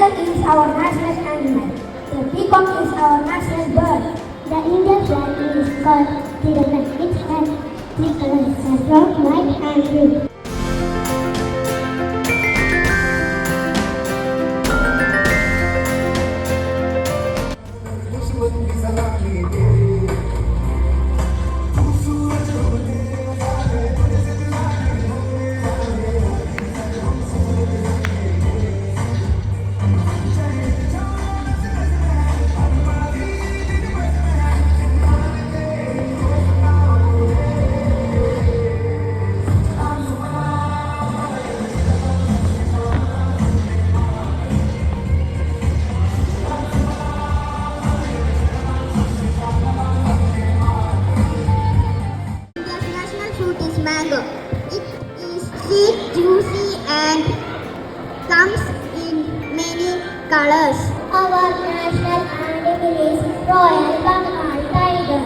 eagle is our national animal. The peacock is our national bird. The Indian flag is called Tiranga. It has three colors: saffron, white, and blue. Mango. It is sweet, juicy, and comes in many colors. Our national animal is Royal Bengal tiger.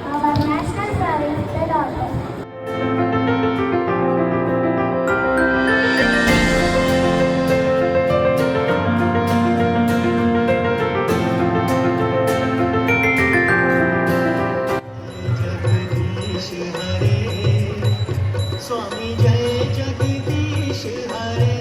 Our national flower is the lotus. स्वामी जय जगदीश हरे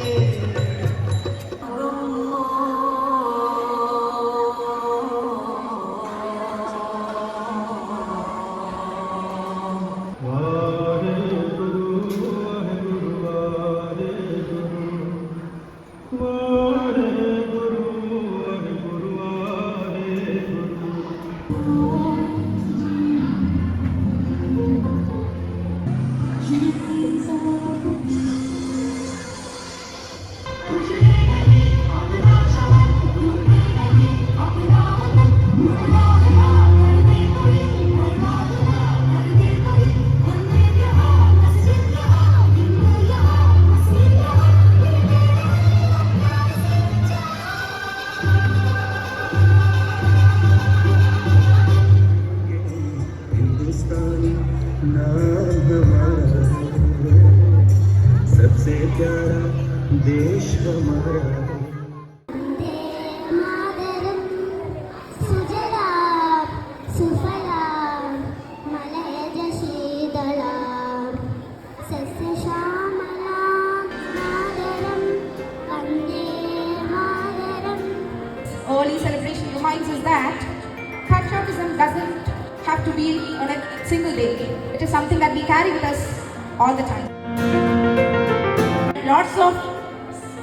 सबसे प्यारा देश हमारा मातरम सुजलाम सुफलाम मलयज शीतलाम सस्यश्यामलाम मातरम Vande Mataram. Early celebration reminds us that patriotism doesn't have to be on a single day. It is something that we carry with us all the time. Lots of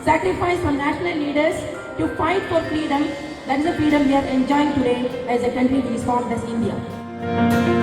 sacrifice from national leaders to fight for freedom. That is the freedom we are enjoying today as a country which is formed as India.